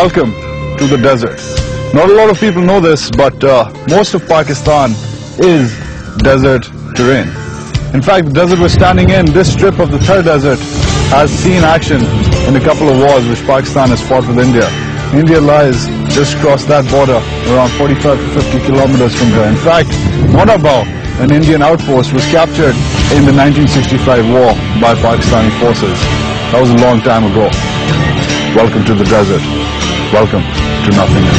Welcome to the desert. Not a lot of people know this, but most of Pakistan is desert terrain. In fact, the desert we're standing in, this strip of the Thar Desert, has seen action in a couple of wars which Pakistan has fought with India. India lies just across that border, around 45 to 50 kilometers from there. In fact, Monabao, an Indian outpost, was captured in the 1965 war by Pakistani forces. That was a long time ago. Welcome to the desert. Welcome to nothingness.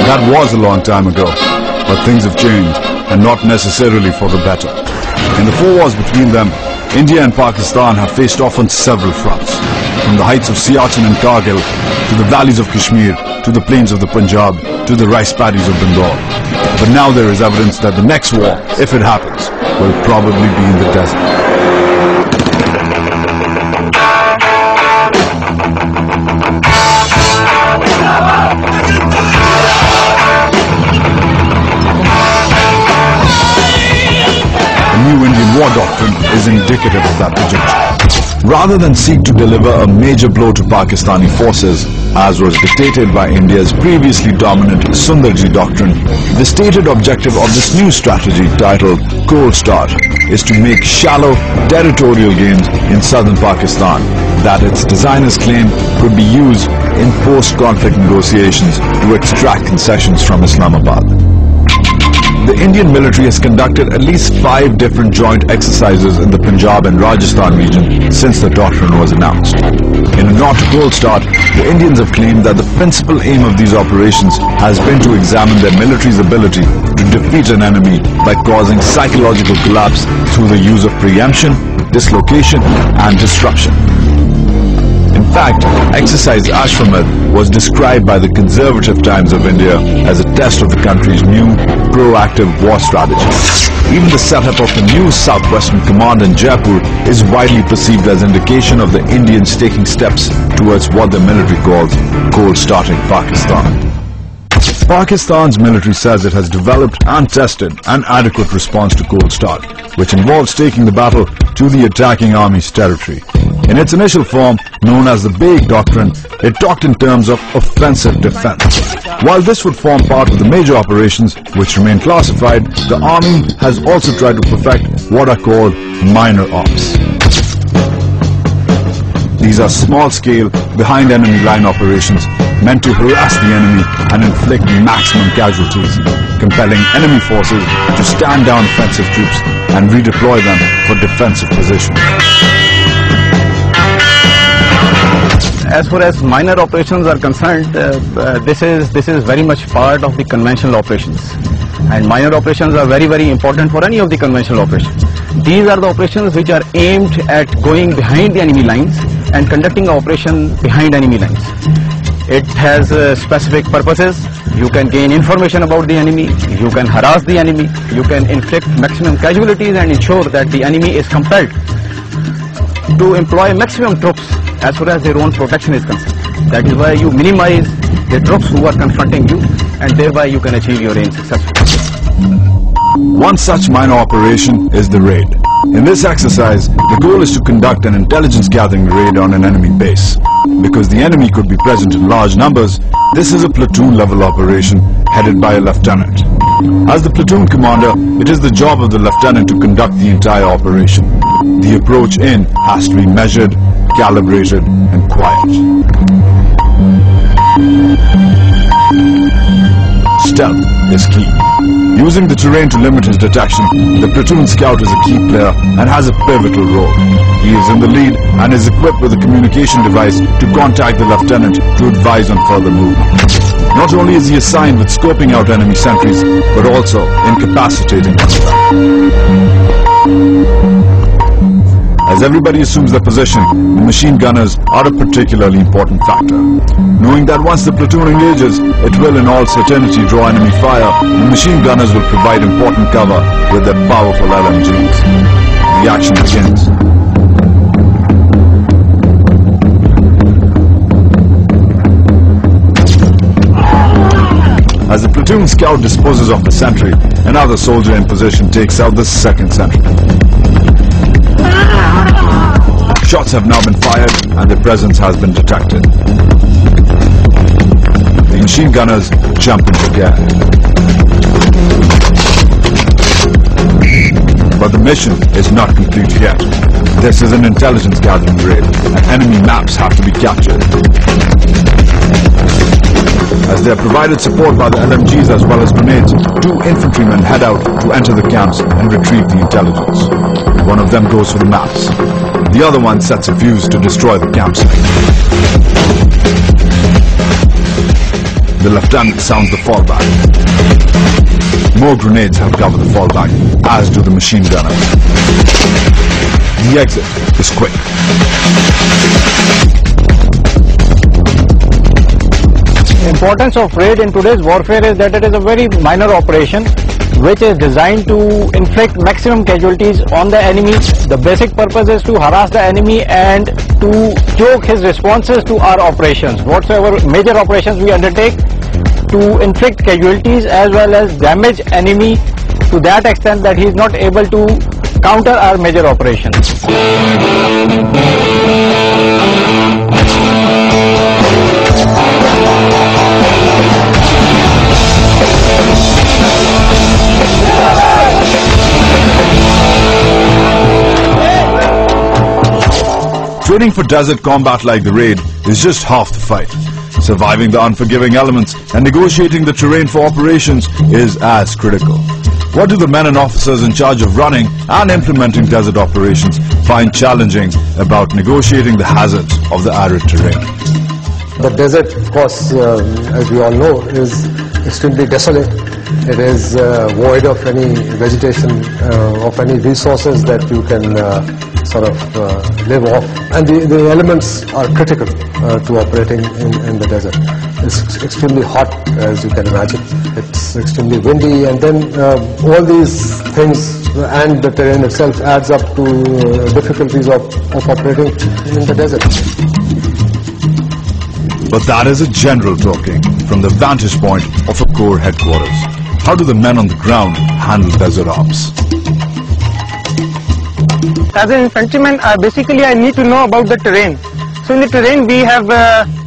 That was a long time ago, but things have changed, and not necessarily for the better. In the 4 wars between them, India and Pakistan have faced off on several fronts, from the heights of Siachen and Kargil, to the valleys of Kashmir, to the plains of the Punjab, to the rice paddies of Bengal. But now there is evidence that the next war, if it happens, will probably be in the desert. The new Indian war doctrine is indicative of that projection. Rather than seek to deliver a major blow to Pakistani forces, as was dictated by India's previously dominant Sundarji doctrine, the stated objective of this new strategy, titled Cold Start, is to make shallow territorial gains in southern Pakistan that its designers claim could be used in post-conflict negotiations to extract concessions from Islamabad. The Indian military has conducted at least 5 different joint exercises in the Punjab and Rajasthan region since the doctrine was announced. In a nod to Cold Start, the Indians have claimed that the principal aim of these operations has been to examine their military's ability to defeat an enemy by causing psychological collapse through the use of preemption, dislocation and disruption. In fact, Exercise Ashwamedh was described by the Conservative Times of India as a test of the country's new proactive war strategy. Even the setup of the new Southwestern Command in Jaipur is widely perceived as indication of the Indians taking steps towards what the military calls cold starting Pakistan. Pakistan's military says it has developed and tested an adequate response to Cold Start, which involves taking the battle to the attacking army's territory. In its initial form, known as the Baig Doctrine, it talked in terms of offensive defense. While this would form part of the major operations, which remain classified, the army has also tried to perfect what are called minor ops. These are small-scale, behind-enemy line operations meant to harass the enemy and inflict maximum casualties, compelling enemy forces to stand down offensive troops and redeploy them for defensive positions. As far as minor operations are concerned, this is very much part of the conventional operations, and minor operations are very important for any of the conventional operations. These are the operations which are aimed at going behind the enemy lines and conducting an operation behind enemy lines. It has specific purposes. You can gain information about the enemy, you can harass the enemy, you can inflict maximum casualties and ensure that the enemy is compelled to employ maximum troops as far as their own protection is concerned. That is why you minimize the troops who are confronting you, and thereby you can achieve your aim successfully. One such minor operation is the raid. In this exercise, the goal is to conduct an intelligence gathering raid on an enemy base. Because the enemy could be present in large numbers, this is a platoon level operation headed by a lieutenant. As the platoon commander, it is the job of the lieutenant to conduct the entire operation. The approach in has to be measured, calibrated and quiet. Stealth is key. Using the terrain to limit his detection, the platoon scout is a key player and has a pivotal role. He is in the lead and is equipped with a communication device to contact the lieutenant to advise on further movement. Not only is he assigned with scoping out enemy sentries, but also incapacitating them. As everybody assumes their position, the machine gunners are a particularly important factor. Knowing that once the platoon engages, it will in all certainty draw enemy fire, the machine gunners will provide important cover with their powerful LMGs. The action begins. As the platoon scout disposes of the sentry, another soldier in position takes out the second sentry. Shots have now been fired and their presence has been detected. The machine gunners jump into gear. But the mission is not complete yet. This is an intelligence gathering raid and enemy maps have to be captured. As they are provided support by the LMGs as well as grenades, 2 infantrymen head out to enter the camps and retrieve the intelligence. One of them goes for the maps. The other one sets a fuse to destroy the campsite. The lieutenant sounds the fallback. More grenades help cover the fallback, as do the machine gunners. The exit is quick. The importance of raid in today's warfare is that it is a very minor operation which is designed to inflict maximum casualties on the enemy. The basic purpose is to harass the enemy and to choke his responses to our operations. Whatsoever major operations we undertake, to inflict casualties as well as damage enemy to that extent that he is not able to counter our major operations. Training for desert combat like the raid is just half the fight. Surviving the unforgiving elements and negotiating the terrain for operations is as critical. What do the men and officers in charge of running and implementing desert operations find challenging about negotiating the hazards of the arid terrain? The desert, of course, as we all know, is extremely desolate. It is void of any vegetation, of any resources that you can live off. And the elements are critical to operating in the desert. It's extremely hot, as you can imagine. It's extremely windy, and then all these things and the terrain itself adds up to difficulties of operating in the desert. But that is a general talking from the vantage point of a Corps headquarters. How do the men on the ground handle desert ops? As an infantryman, basically I need to know about the terrain. So in the terrain we have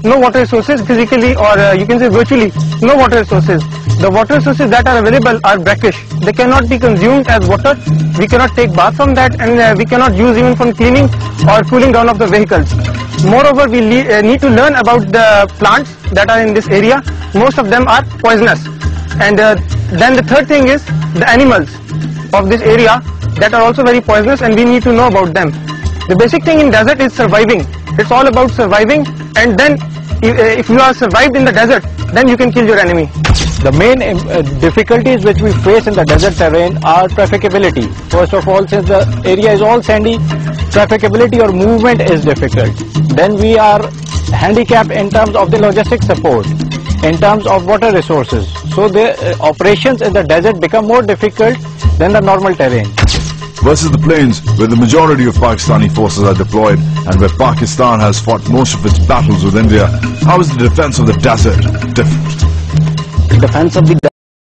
no water resources physically, or you can say virtually no water resources. The water resources that are available are brackish. They cannot be consumed as water. We cannot take bath from that, and we cannot use even for cleaning or cooling down of the vehicles. Moreover, we need to learn about the plants that are in this area. Most of them are poisonous. And then the third thing is the animals of this area that are also very poisonous, and we need to know about them. The basic thing in desert is surviving. It's all about surviving, and then if you are survived in the desert, then you can kill your enemy. The main difficulties which we face in the desert terrain are trafficability. First of all, since the area is all sandy, trafficability or movement is difficult. Then we are handicapped in terms of the logistic support, in terms of water resources. So the operations in the desert become more difficult than the normal terrain. Versus the plains, where the majority of Pakistani forces are deployed and where Pakistan has fought most of its battles with India, how is the defense of the desert different? Defense of the